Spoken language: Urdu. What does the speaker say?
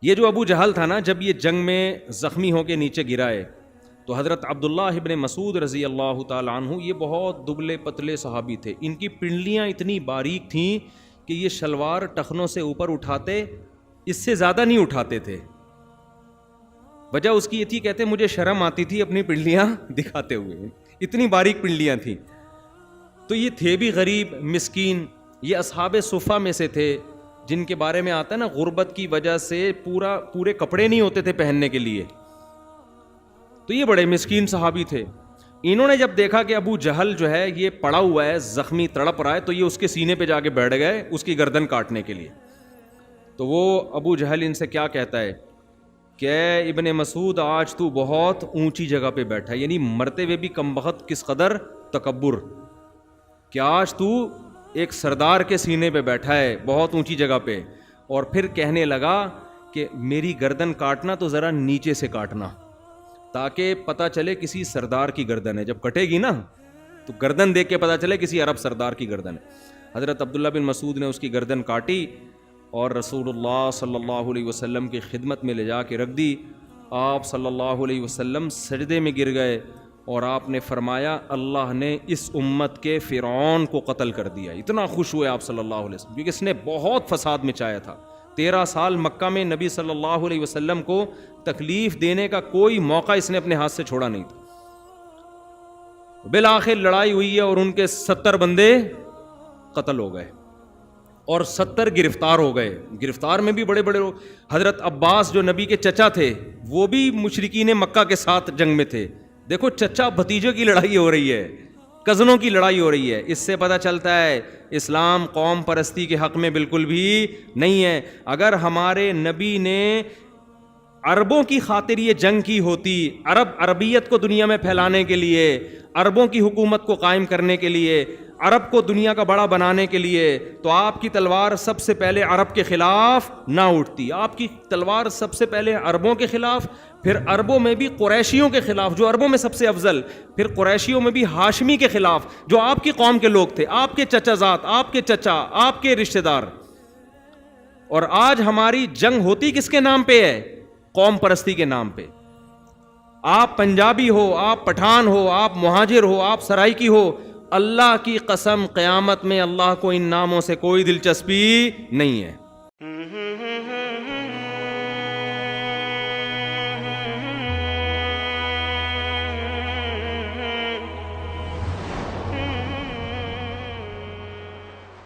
یہ جو ابو جہل تھا نا، جب یہ جنگ میں زخمی ہو کے نیچے گرا ہے تو حضرت عبداللہ ابن مسعود رضی اللہ تعالیٰ عنہ، یہ بہت دبلے پتلے صحابی تھے، ان کی پنڈلیاں اتنی باریک تھیں کہ یہ شلوار ٹخنوں سے اوپر اٹھاتے اس سے زیادہ نہیں اٹھاتے تھے. وجہ اس کی یہ تھی، کہتے مجھے شرم آتی تھی اپنی پنڈلیاں دکھاتے ہوئے، اتنی باریک پنڈلیاں تھیں. تو یہ تھے بھی غریب مسکین. یہ اصحاب صفہ میں سے تھے جن کے بارے میں آتا ہے نا، غربت کی وجہ سے پورے کپڑے نہیں ہوتے تھے پہننے کے لیے. تو یہ بڑے مسکین صحابی تھے. انہوں نے جب دیکھا کہ ابو جہل جو ہے یہ پڑا ہوا ہے، زخمی تڑپ رہا ہے، تو یہ اس کے سینے پہ جا کے بیٹھ گئے اس کی گردن کاٹنے کے لیے. تو وہ ابو جہل ان سے کیا کہتا ہے کہ ابن مسعود آج تو بہت اونچی جگہ پہ بیٹھا ہے، یعنی مرتے ہوئے بھی کم بخت کس قدر تکبر، کہ آج تو ایک سردار کے سینے پہ بیٹھا ہے بہت اونچی جگہ پہ. اور پھر کہنے لگا کہ میری گردن کاٹنا تو ذرا نیچے سے کاٹنا، تاکہ پتہ چلے کسی سردار کی گردن ہے. جب کٹے گی نا تو گردن دیکھ کے پتہ چلے کسی عرب سردار کی گردن ہے. حضرت عبداللہ بن مسعود نے اس کی گردن کاٹی اور رسول اللہ صلی اللہ علیہ وسلم کی خدمت میں لے جا کے رکھ دی. آپ صلی اللہ علیہ وسلم سجدے میں گر گئے اور آپ نے فرمایا اللہ نے اس امت کے فرعون کو قتل کر دیا. اتنا خوش ہوئے آپ صلی اللہ علیہ وسلم، کیونکہ اس نے بہت فساد مچایا تھا. 13 سال مکہ میں نبی صلی اللہ علیہ وسلم کو تکلیف دینے کا کوئی موقع اس نے اپنے ہاتھ سے چھوڑا نہیں تھا. بالآخر لڑائی ہوئی ہے اور ان کے 70 بندے قتل ہو گئے اور 70 گرفتار ہو گئے. گرفتار میں بھی بڑے بڑے لوگ. حضرت عباس جو نبی کے چچا تھے وہ بھی مشرکین مکہ کے ساتھ جنگ میں تھے. دیکھو چچا بھتیجے کی لڑائی ہو رہی ہے، کزنوں کی لڑائی ہو رہی ہے. اس سے پتہ چلتا ہے اسلام قوم پرستی کے حق میں بالکل بھی نہیں ہے. اگر ہمارے نبی نے عربوں کی خاطر یہ جنگ کی ہوتی، عربیت کو دنیا میں پھیلانے کے لیے، عربوں کی حکومت کو قائم کرنے کے لیے، عرب کو دنیا کا بڑا بنانے کے لیے، تو آپ کی تلوار سب سے پہلے عرب کے خلاف نہ اٹھتی. آپ کی تلوار سب سے پہلے عربوں کے خلاف، پھر عربوں میں بھی قریشیوں کے خلاف جو عربوں میں سب سے افضل، پھر قریشیوں میں بھی ہاشمی کے خلاف جو آپ کی قوم کے لوگ تھے، آپ کے چچا زاد، آپ کے چچا، آپ کے رشتہ دار. اور آج ہماری جنگ ہوتی کس کے نام پہ ہے؟ قوم پرستی کے نام پہ. آپ پنجابی ہو، آپ پٹھان ہو، آپ مہاجر ہو، آپ سرائکی ہو، اللہ کی قسم قیامت میں اللہ کو ان ناموں سے کوئی دلچسپی نہیں ہے.